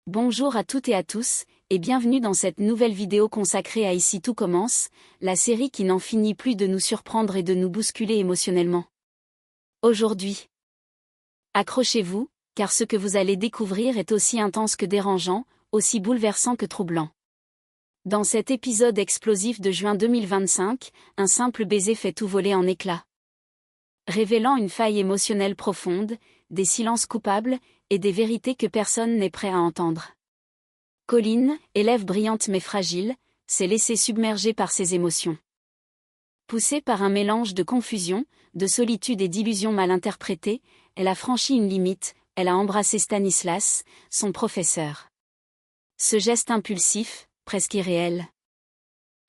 Bonjour à toutes et à tous, et bienvenue dans cette nouvelle vidéo consacrée à Ici tout commence, la série qui n'en finit plus de nous surprendre et de nous bousculer émotionnellement. Aujourd'hui, accrochez-vous, car ce que vous allez découvrir est aussi intense que dérangeant, aussi bouleversant que troublant. Dans cet épisode explosif de juin 2025, un simple baiser fait tout voler en éclats. Révélant une faille émotionnelle profonde, des silences coupables, et des vérités que personne n'est prêt à entendre. Colline, élève brillante mais fragile, s'est laissée submerger par ses émotions. Poussée par un mélange de confusion, de solitude et d'illusions mal interprétées, elle a franchi une limite, elle a embrassé Stanislas, son professeur. Ce geste impulsif, presque irréel,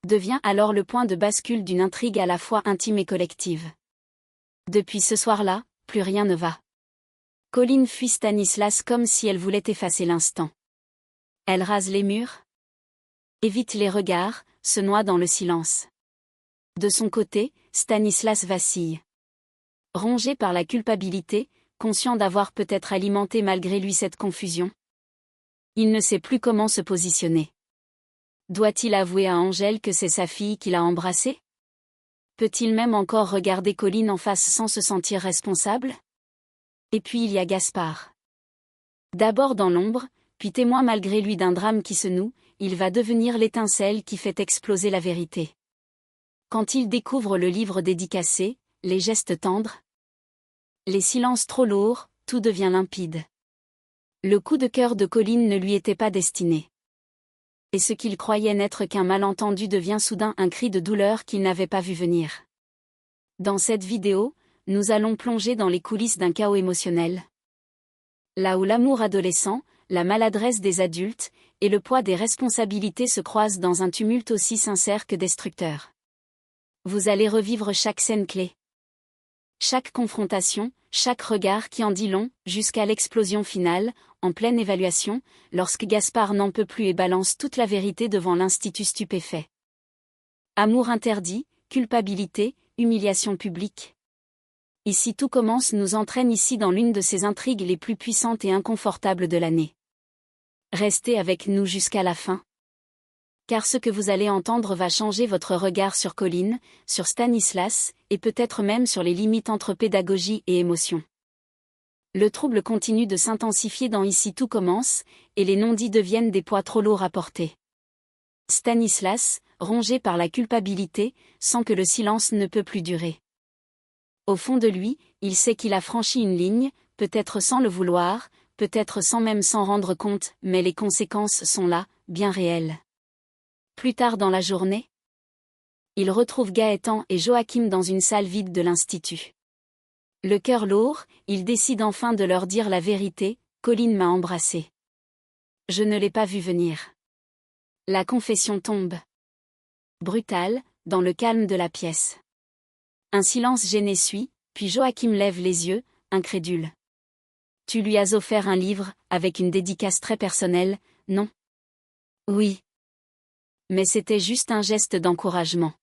devient alors le point de bascule d'une intrigue à la fois intime et collective. Depuis ce soir-là, plus rien ne va. Colline fuit Stanislas comme si elle voulait effacer l'instant. Elle rase les murs, évite les regards, se noie dans le silence. De son côté, Stanislas vacille. Rongé par la culpabilité, conscient d'avoir peut-être alimenté malgré lui cette confusion. Il ne sait plus comment se positionner. Doit-il avouer à Angèle que c'est sa fille qu'il a embrassée? Peut-il même encore regarder Colline en face sans se sentir responsable? Et puis il y a Gaspard. D'abord dans l'ombre, puis témoin malgré lui d'un drame qui se noue, il va devenir l'étincelle qui fait exploser la vérité. Quand il découvre le livre dédicacé, les gestes tendres, les silences trop lourds, tout devient limpide. Le coup de cœur de Colline ne lui était pas destiné. Et ce qu'il croyait n'être qu'un malentendu devient soudain un cri de douleur qu'il n'avait pas vu venir. Dans cette vidéo, nous allons plonger dans les coulisses d'un chaos émotionnel. Là où l'amour adolescent, la maladresse des adultes, et le poids des responsabilités se croisent dans un tumulte aussi sincère que destructeur. Vous allez revivre chaque scène clé. Chaque confrontation, chaque regard qui en dit long, jusqu'à l'explosion finale, en pleine évaluation, lorsque Gaspard n'en peut plus et balance toute la vérité devant l'institut stupéfait. Amour interdit, culpabilité, humiliation publique. Ici tout commence nous entraîne ici dans l'une de ces intrigues les plus puissantes et inconfortables de l'année. Restez avec nous jusqu'à la fin. Car ce que vous allez entendre va changer votre regard sur Colline, sur Stanislas, et peut-être même sur les limites entre pédagogie et émotion. Le trouble continue de s'intensifier dans Ici tout commence, et les non-dits deviennent des poids trop lourds à porter. Stanislas, rongé par la culpabilité, sent que le silence ne peut plus durer. Au fond de lui, il sait qu'il a franchi une ligne, peut-être sans le vouloir, peut-être sans même s'en rendre compte, mais les conséquences sont là, bien réelles. Plus tard dans la journée, il retrouve Gaëtan et Joachim dans une salle vide de l'institut. Le cœur lourd, il décide enfin de leur dire la vérité, Colline m'a embrassé. Je ne l'ai pas vu venir. La confession tombe. Brutale, dans le calme de la pièce. Un silence gêné suit, puis Joachim lève les yeux, incrédule. Tu lui as offert un livre, avec une dédicace très personnelle, non? Oui. Mais c'était juste un geste d'encouragement.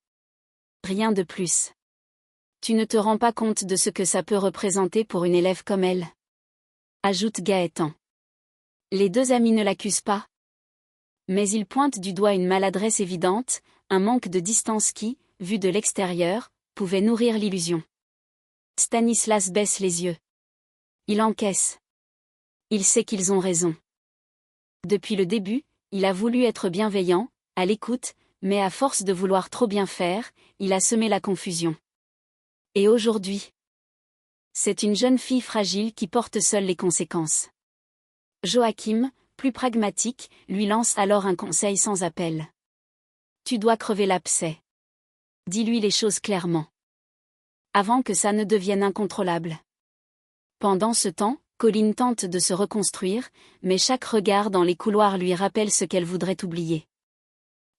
Rien de plus. Tu ne te rends pas compte de ce que ça peut représenter pour une élève comme elle? Ajoute Gaëtan. Les deux amis ne l'accusent pas. Mais ils pointent du doigt une maladresse évidente, un manque de distance qui, vu de l'extérieur, pouvait nourrir l'illusion. Stanislas baisse les yeux. Il encaisse. Il sait qu'ils ont raison. Depuis le début, il a voulu être bienveillant, à l'écoute, mais à force de vouloir trop bien faire, il a semé la confusion. Et aujourd'hui, c'est une jeune fille fragile qui porte seule les conséquences. Joachim, plus pragmatique, lui lance alors un conseil sans appel. Tu dois crever l'abcès. Dis-lui les choses clairement. Avant que ça ne devienne incontrôlable. Pendant ce temps, Colline tente de se reconstruire, mais chaque regard dans les couloirs lui rappelle ce qu'elle voudrait oublier.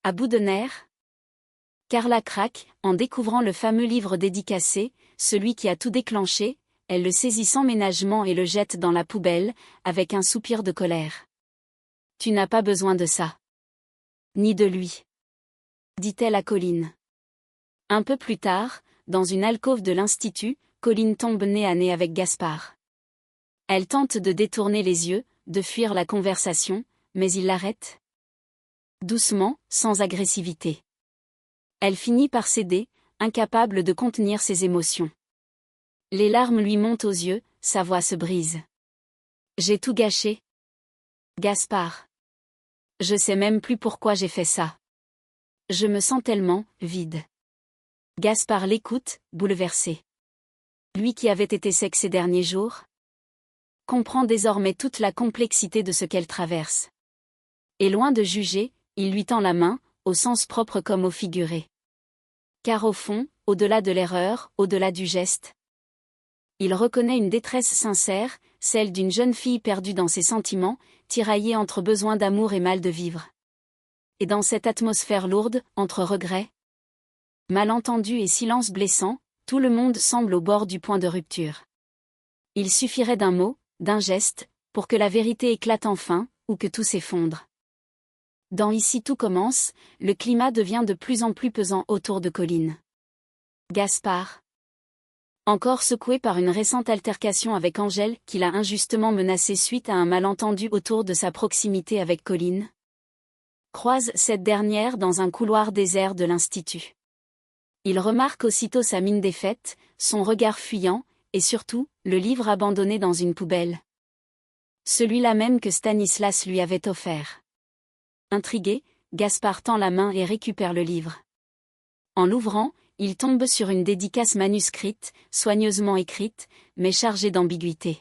À bout de nerfs, Carla craque, en découvrant le fameux livre dédicacé, celui qui a tout déclenché, elle le saisit sans ménagement et le jette dans la poubelle, avec un soupir de colère. Tu n'as pas besoin de ça. Ni de lui. Dit-elle à Colline. Un peu plus tard, dans une alcôve de l'institut, Colline tombe nez à nez avec Gaspard. Elle tente de détourner les yeux, de fuir la conversation, mais il l'arrête. Doucement, sans agressivité. Elle finit par céder, incapable de contenir ses émotions. Les larmes lui montent aux yeux, sa voix se brise. J'ai tout gâché. Gaspard. Je sais même plus pourquoi j'ai fait ça. Je me sens tellement vide. Gaspard l'écoute, bouleversé. Lui qui avait été sec ces derniers jours, comprend désormais toute la complexité de ce qu'elle traverse. Et loin de juger, il lui tend la main, au sens propre comme au figuré. Car au fond, au-delà de l'erreur, au-delà du geste, il reconnaît une détresse sincère, celle d'une jeune fille perdue dans ses sentiments, tiraillée entre besoin d'amour et mal de vivre. Et dans cette atmosphère lourde, entre regrets, malentendus et silence blessant, tout le monde semble au bord du point de rupture. Il suffirait d'un mot, d'un geste, pour que la vérité éclate enfin, ou que tout s'effondre. Dans Ici tout commence, le climat devient de plus en plus pesant autour de Colline. Gaspard. Encore secoué par une récente altercation avec Angèle qu'il a injustement menacée suite à un malentendu autour de sa proximité avec Colline, croise cette dernière dans un couloir désert de l'Institut. Il remarque aussitôt sa mine défaite, son regard fuyant, et surtout, le livre abandonné dans une poubelle. Celui-là même que Stanislas lui avait offert. Intrigué, Gaspard tend la main et récupère le livre. En l'ouvrant, il tombe sur une dédicace manuscrite, soigneusement écrite, mais chargée d'ambiguïté.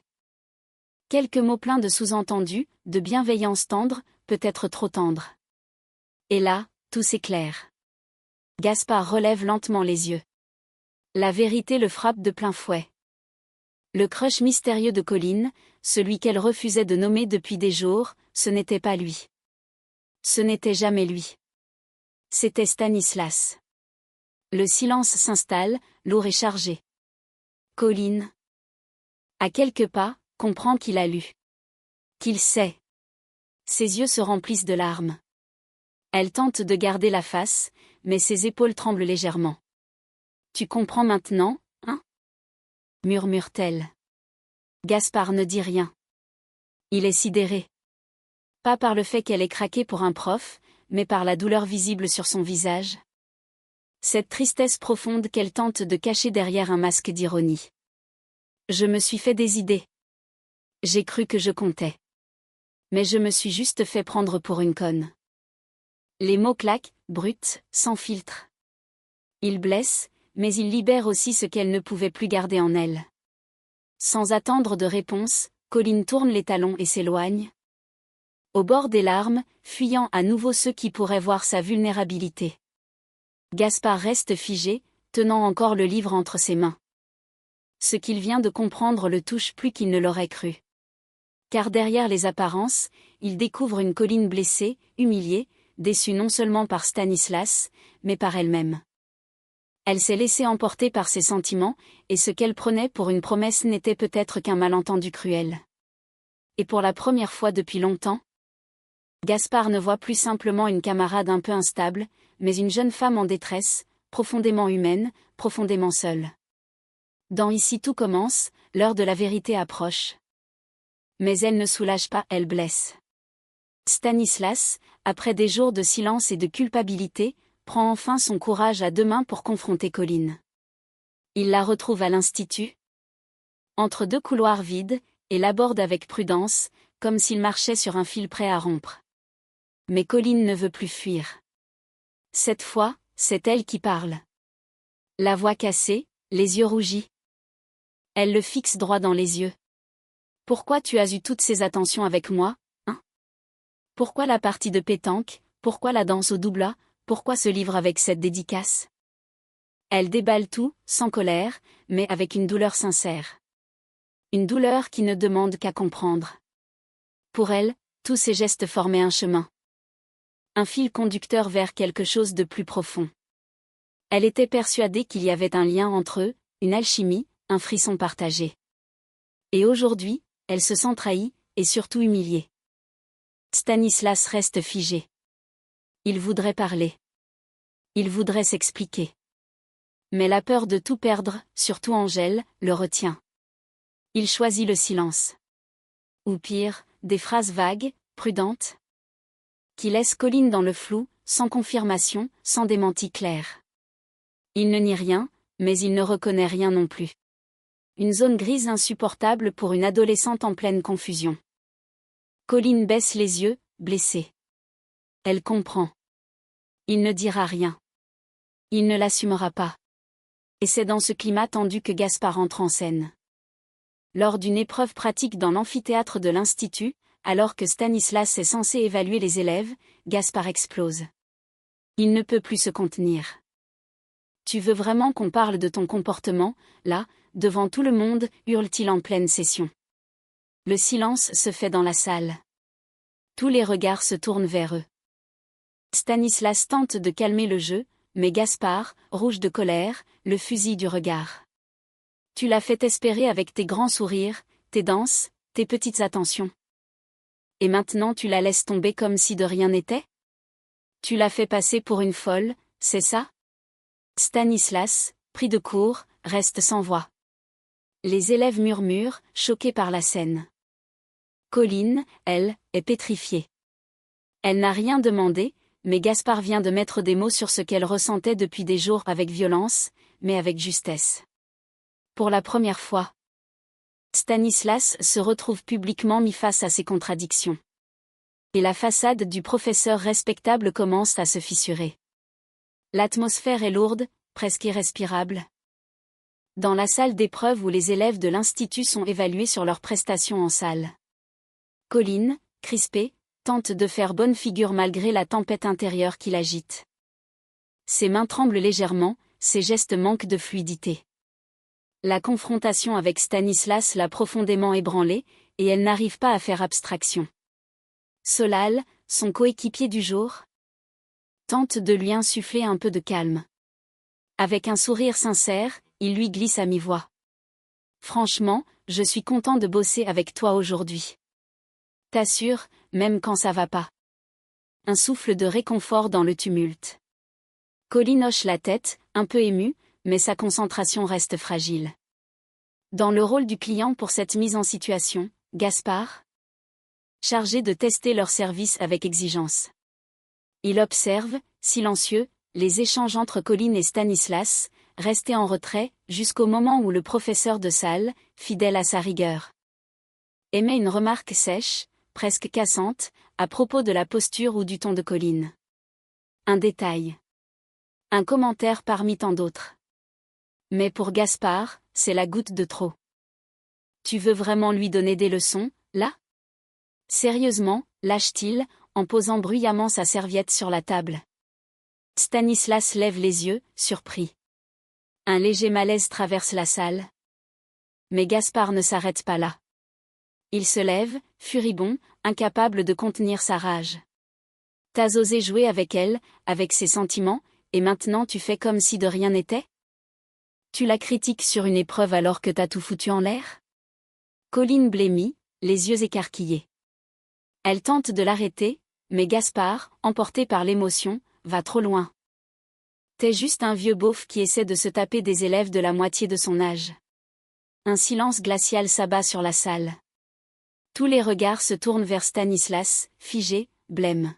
Quelques mots pleins de sous-entendus, de bienveillance tendre, peut-être trop tendre. Et là, tout s'éclaire. Gaspard relève lentement les yeux. La vérité le frappe de plein fouet. Le crush mystérieux de Colline, celui qu'elle refusait de nommer depuis des jours, ce n'était pas lui. Ce n'était jamais lui. C'était Stanislas. Le silence s'installe, lourd et chargé. Colline. À quelques pas, comprend qu'il a lu. Qu'il sait. Ses yeux se remplissent de larmes. Elle tente de garder la face, mais ses épaules tremblent légèrement. Tu comprends maintenant, hein? Murmure-t-elle. Gaspard ne dit rien. Il est sidéré. Pas par le fait qu'elle ait craqué pour un prof, mais par la douleur visible sur son visage. Cette tristesse profonde qu'elle tente de cacher derrière un masque d'ironie. Je me suis fait des idées. J'ai cru que je comptais. Mais je me suis juste fait prendre pour une conne. Les mots claquent, bruts, sans filtre. Ils blessent, mais ils libèrent aussi ce qu'elle ne pouvait plus garder en elle. Sans attendre de réponse, Colline tourne les talons et s'éloigne. Au bord des larmes, fuyant à nouveau ceux qui pourraient voir sa vulnérabilité. Gaspard reste figé, tenant encore le livre entre ses mains. Ce qu'il vient de comprendre le touche plus qu'il ne l'aurait cru. Car derrière les apparences, il découvre une Colline blessée, humiliée, déçue non seulement par Stanislas, mais par elle-même. Elle s'est laissée emporter par ses sentiments, et ce qu'elle prenait pour une promesse n'était peut-être qu'un malentendu cruel. Et pour la première fois depuis longtemps, Gaspard ne voit plus simplement une camarade un peu instable, mais une jeune femme en détresse, profondément humaine, profondément seule. Dans Ici tout commence, l'heure de la vérité approche. Mais elle ne soulage pas, elle blesse. Stanislas, après des jours de silence et de culpabilité, prend enfin son courage à deux mains pour confronter Colline. Il la retrouve à l'Institut, entre deux couloirs vides, et l'aborde avec prudence, comme s'il marchait sur un fil prêt à rompre. Mais Colline ne veut plus fuir. Cette fois, c'est elle qui parle. La voix cassée, les yeux rougis. Elle le fixe droit dans les yeux. Pourquoi tu as eu toutes ces attentions avec moi, hein? Pourquoi la partie de pétanque, pourquoi la danse au doubla, pourquoi ce livre avec cette dédicace? Elle déballe tout, sans colère, mais avec une douleur sincère. Une douleur qui ne demande qu'à comprendre. Pour elle, tous ces gestes formaient un chemin. Un fil conducteur vers quelque chose de plus profond. Elle était persuadée qu'il y avait un lien entre eux, une alchimie, un frisson partagé. Et aujourd'hui, elle se sent trahie, et surtout humiliée. Stanislas reste figé. Il voudrait parler. Il voudrait s'expliquer. Mais la peur de tout perdre, surtout Angèle, le retient. Il choisit le silence. Ou pire, des phrases vagues, prudentes. qui laisse Colline dans le flou, sans confirmation, sans démenti clair. Il ne nie rien, mais il ne reconnaît rien non plus. Une zone grise insupportable pour une adolescente en pleine confusion. Colline baisse les yeux, blessée. Elle comprend. Il ne dira rien. Il ne l'assumera pas. Et c'est dans ce climat tendu que Gaspard entre en scène. Lors d'une épreuve pratique dans l'amphithéâtre de l'Institut, alors que Stanislas est censé évaluer les élèves, Gaspard explose. Il ne peut plus se contenir. Tu veux vraiment qu'on parle de ton comportement, là, devant tout le monde, hurle-t-il en pleine session. Le silence se fait dans la salle. Tous les regards se tournent vers eux. Stanislas tente de calmer le jeu, mais Gaspard, rouge de colère, le fusille du regard. Tu l'as fait espérer avec tes grands sourires, tes danses, tes petites attentions. Et maintenant tu la laisses tomber comme si de rien n'était? Tu l'as fait passer pour une folle, c'est ça? Stanislas, pris de court, reste sans voix. Les élèves murmurent, choqués par la scène. Colline, elle, est pétrifiée. Elle n'a rien demandé, mais Gaspard vient de mettre des mots sur ce qu'elle ressentait depuis des jours avec violence, mais avec justesse. Pour la première fois, Stanislas se retrouve publiquement mis face à ses contradictions. Et la façade du professeur respectable commence à se fissurer. L'atmosphère est lourde, presque irrespirable. Dans la salle d'épreuve où les élèves de l'Institut sont évalués sur leurs prestations en salle. Colline, crispée, tente de faire bonne figure malgré la tempête intérieure qui l'agite. Ses mains tremblent légèrement, ses gestes manquent de fluidité. La confrontation avec Stanislas l'a profondément ébranlée, et elle n'arrive pas à faire abstraction. Solal, son coéquipier du jour, tente de lui insuffler un peu de calme. Avec un sourire sincère, il lui glisse à mi-voix. Franchement, je suis content de bosser avec toi aujourd'hui. T'assure, même quand ça va pas. Un souffle de réconfort dans le tumulte. Colline hoche la tête, un peu émue, mais sa concentration reste fragile. Dans le rôle du client pour cette mise en situation, Gaspard, chargé de tester leur service avec exigence. Il observe, silencieux, les échanges entre Colline et Stanislas, restés en retrait, jusqu'au moment où le professeur de salle, fidèle à sa rigueur, émet une remarque sèche, presque cassante, à propos de la posture ou du ton de Colline. Un détail. Un commentaire parmi tant d'autres. Mais pour Gaspard, c'est la goutte de trop. Tu veux vraiment lui donner des leçons, là? Sérieusement, lâche-t-il, en posant bruyamment sa serviette sur la table. Stanislas lève les yeux, surpris. Un léger malaise traverse la salle. Mais Gaspard ne s'arrête pas là. Il se lève, furibond, incapable de contenir sa rage. T'as osé jouer avec elle, avec ses sentiments, et maintenant tu fais comme si de rien n'était? Tu la critiques sur une épreuve alors que t'as tout foutu en l'air? Colline blêmit, les yeux écarquillés. Elle tente de l'arrêter, mais Gaspard, emporté par l'émotion, va trop loin. T'es juste un vieux beauf qui essaie de se taper des élèves de la moitié de son âge. Un silence glacial s'abat sur la salle. Tous les regards se tournent vers Stanislas, figé, blême.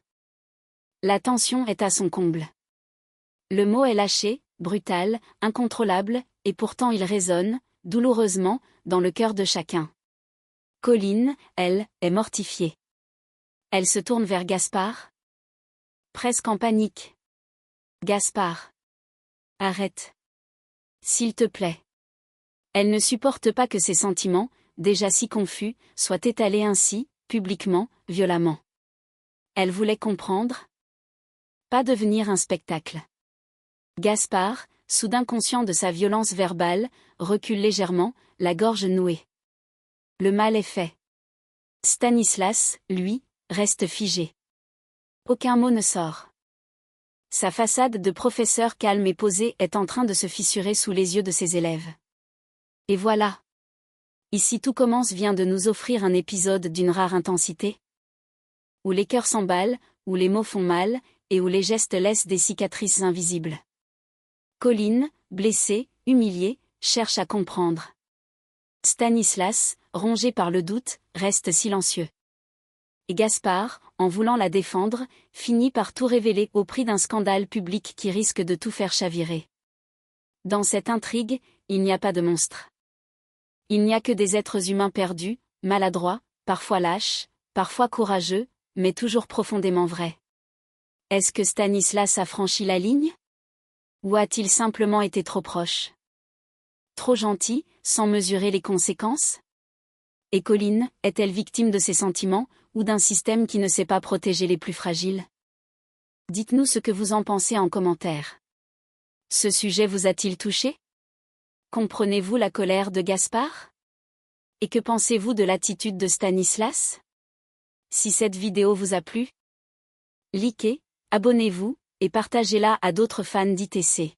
La tension est à son comble. Le mot est lâché, brutal, incontrôlable, et pourtant il résonne, douloureusement, dans le cœur de chacun. Colline, elle, est mortifiée. Elle se tourne vers Gaspard. Presque en panique. Gaspard. Arrête. S'il te plaît. Elle ne supporte pas que ses sentiments, déjà si confus, soient étalés ainsi, publiquement, violemment. Elle voulait comprendre. Pas devenir un spectacle. Gaspard, soudain conscient de sa violence verbale, recule légèrement, la gorge nouée. Le mal est fait. Stanislas, lui, reste figé. Aucun mot ne sort. Sa façade de professeur calme et posé est en train de se fissurer sous les yeux de ses élèves. Et voilà. Ici tout commence vient de nous offrir un épisode d'une rare intensité. Où les cœurs s'emballent, où les mots font mal, et où les gestes laissent des cicatrices invisibles. Colline, blessée, humiliée, cherche à comprendre. Stanislas, rongé par le doute, reste silencieux. Et Gaspard, en voulant la défendre, finit par tout révéler au prix d'un scandale public qui risque de tout faire chavirer. Dans cette intrigue, il n'y a pas de monstre. Il n'y a que des êtres humains perdus, maladroits, parfois lâches, parfois courageux, mais toujours profondément vrais. Est-ce que Stanislas a franchi la ligne? Ou a-t-il simplement été trop proche? Trop gentil, sans mesurer les conséquences? Et Colline, est-elle victime de ses sentiments, ou d'un système qui ne sait pas protéger les plus fragiles? Dites-nous ce que vous en pensez en commentaire. Ce sujet vous a-t-il touché? Comprenez-vous la colère de Gaspard? Et que pensez-vous de l'attitude de Stanislas? Si cette vidéo vous a plu, likez, abonnez-vous, et partagez-la à d'autres fans d'ITC.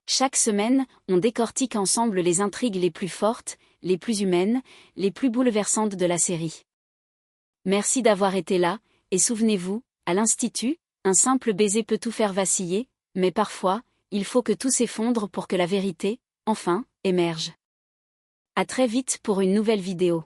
Chaque semaine, on décortique ensemble les intrigues les plus fortes, les plus humaines, les plus bouleversantes de la série. Merci d'avoir été là, et souvenez-vous, à l'Institut, un simple baiser peut tout faire vaciller, mais parfois, il faut que tout s'effondre pour que la vérité, enfin, émerge. À très vite pour une nouvelle vidéo.